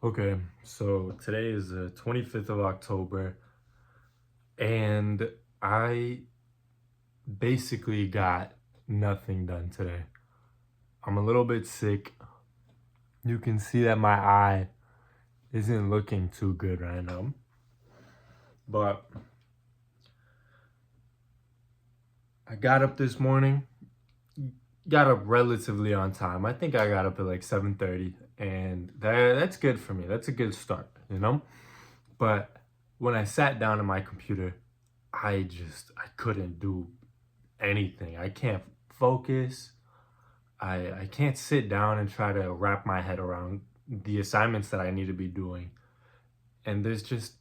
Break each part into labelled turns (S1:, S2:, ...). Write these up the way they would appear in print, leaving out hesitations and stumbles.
S1: Okay, so today is the 25th of October, and I basically got nothing done today. I'm a little bit sick. You can see that my eye isn't looking too good right now, but I got up this morning, got up relatively on time. I think I got up at like 7:30, and that's good for me. That's a good start. But when I sat down at my computer, I couldn't do anything. I can't focus. I can't sit down and try to wrap my head around the assignments that I need to be doing. And there's just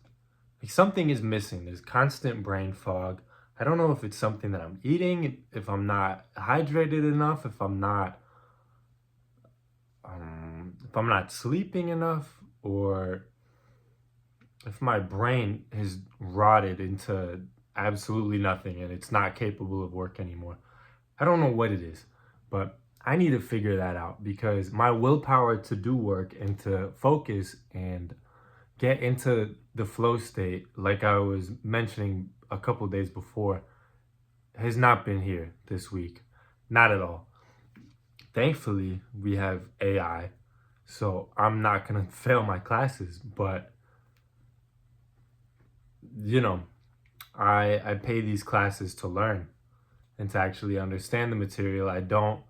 S1: like something is missing. There's constant brain fog. I don't know if it's something that I'm eating, if I'm not hydrated enough, if I'm not sleeping enough, or if my brain has rotted into absolutely nothing and it's not capable of work anymore. I don't know what it is, but I need to figure that out because my willpower to do work and to focus and get into the flow state, like I was mentioning a couple days before, has not been here this week. Not at all. Thankfully, we have AI, so I'm not going to fail my classes, but you know, I pay these classes to learn and to actually understand the material. I don't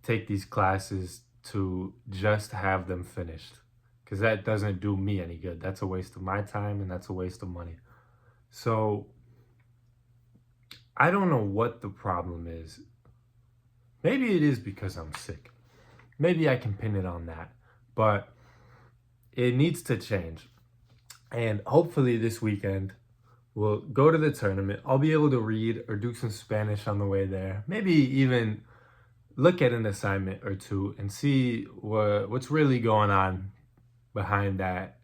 S1: take these classes to just have them finished because that doesn't do me any good. That's a waste of my time and that's a waste of money. So I don't know what the problem is. Maybe it is because I'm sick. Maybe I can pin it on that. But it needs to change. And hopefully this weekend we'll go to the tournament. I'll be able to read or do some Spanish on the way there. Maybe even look at an assignment or two and see what's really going on behind that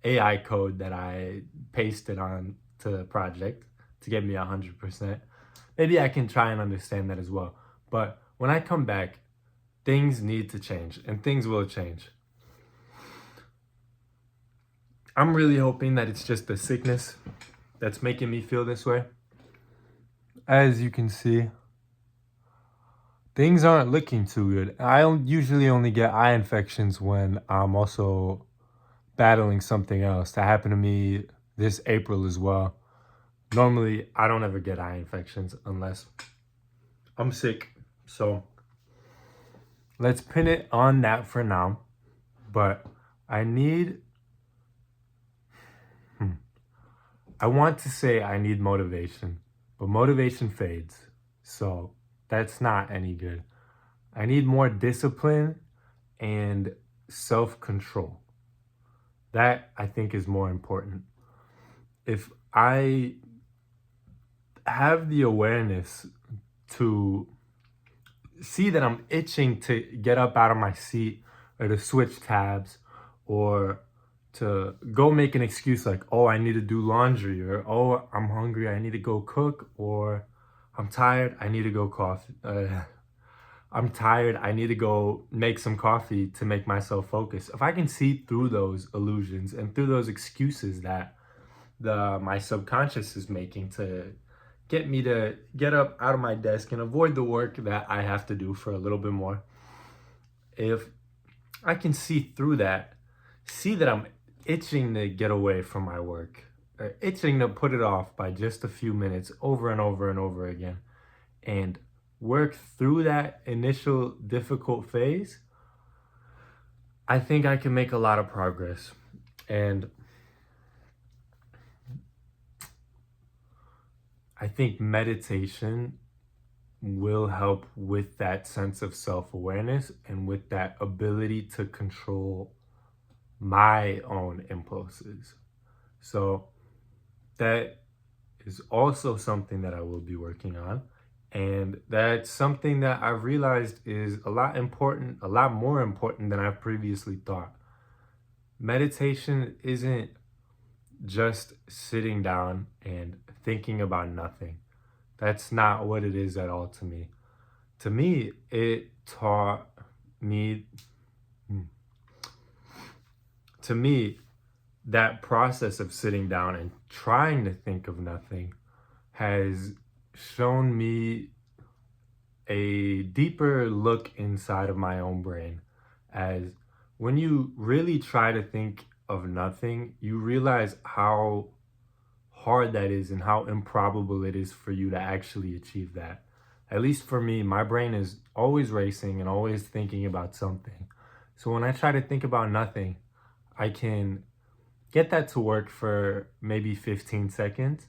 S1: AI code that I pasted on to the project to get me 100%. Maybe I can try and understand that as well. But when I come back, things need to change and things will change. I'm really hoping that it's just the sickness that's making me feel this way. As you can see, things aren't looking too good. I usually only get eye infections when I'm also battling something else. That happened to me this April as well. Normally, I don't ever get eye infections unless I'm sick. So let's pin it on that for now. But I need, I want to say I need motivation, but motivation fades. So that's not any good. I need more discipline and self control. That I think is more important. If I have the awareness to see that I'm itching to get up out of my seat or to switch tabs or to go make an excuse like, oh, I need to do laundry, or oh, I'm hungry, I need to go cook, or I'm tired, I need to go coffee. I'm tired, I need to go make some coffee to make myself focus. If I can see through those illusions and through those excuses that my subconscious is making to get me to get up out of my desk and avoid the work that I have to do for a little bit more. If I can see through that, see that I'm itching to get away from my work, or itching to put it off by just a few minutes over and over and over again, and work through that initial difficult phase, I think I can make a lot of progress. And I think meditation will help with that sense of self-awareness and with that ability to control my own impulses. So that is also something that I will be working on. And that's something that I've realized is a lot more important than I've previously thought. Meditation isn't just sitting down and thinking about nothing. That's not what it is at all to me. To me, it taught me to me, that process of sitting down and trying to think of nothing has shown me a deeper look inside of my own brain. As when you really try to think of nothing, you realize how hard that is and how improbable it is for you to actually achieve that. At least for me, my brain is always racing and always thinking about something. So when I try to think about nothing, I can get that to work for maybe 15 seconds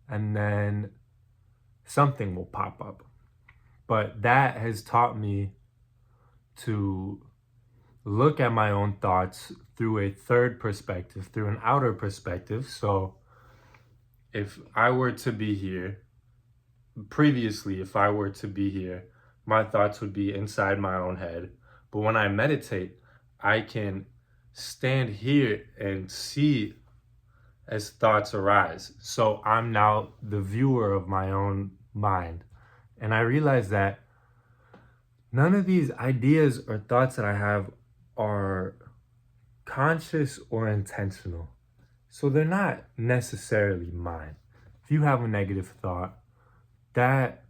S1: and then something will pop up. But that has taught me to look at my own thoughts through a third perspective, through an outer perspective. So if I were to be here, previously, if I were to be here, my thoughts would be inside my own head. But when I meditate, I can stand here and see as thoughts arise. So I'm now the viewer of my own mind. And I realize that none of these ideas or thoughts that I have are conscious or intentional. So they're not necessarily mine. If you have a negative thought, that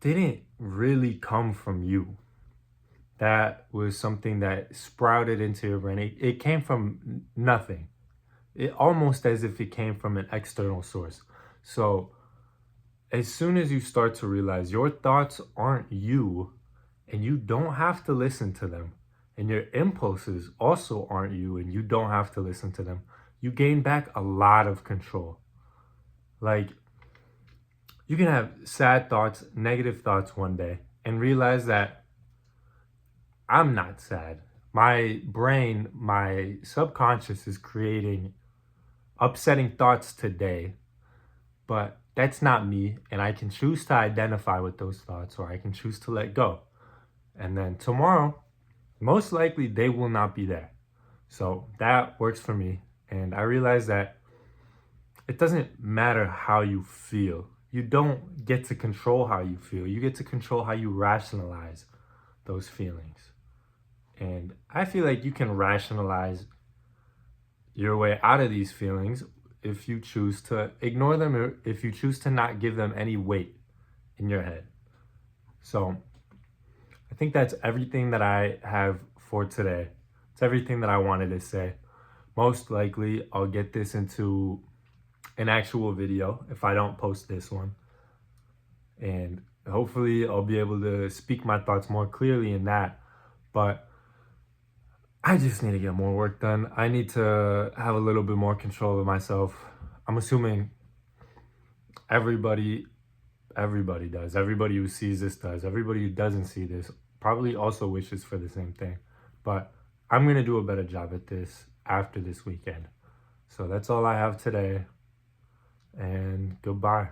S1: didn't really come from you. That was something that sprouted into your brain. It came from nothing. It almost as if it came from an external source. So as soon as you start to realize your thoughts aren't you and you don't have to listen to them, and your impulses also aren't you and you don't have to listen to them, you gain back a lot of control. Like, you can have sad thoughts, negative thoughts one day and realize that I'm not sad. My brain, my subconscious is creating upsetting thoughts today, but that's not me. And I can choose to identify with those thoughts or I can choose to let go. And then tomorrow, most likely they will not be there. So that works for me. And I realize that it doesn't matter how you feel. You don't get to control how you feel. You get to control how you rationalize those feelings. And I feel like you can rationalize your way out of these feelings if you choose to ignore them or if you choose to not give them any weight in your head. So I think that's everything that I have for today. It's everything that I wanted to say. Most likely I'll get this into an actual video if I don't post this one. And hopefully I'll be able to speak my thoughts more clearly in that. But I just need to get more work done. I need to have a little bit more control of myself. I'm assuming everybody does. Everybody who sees this does. Everybody who doesn't see this probably also wishes for the same thing. But I'm going to do a better job at this after this weekend. So that's all I have today. And goodbye.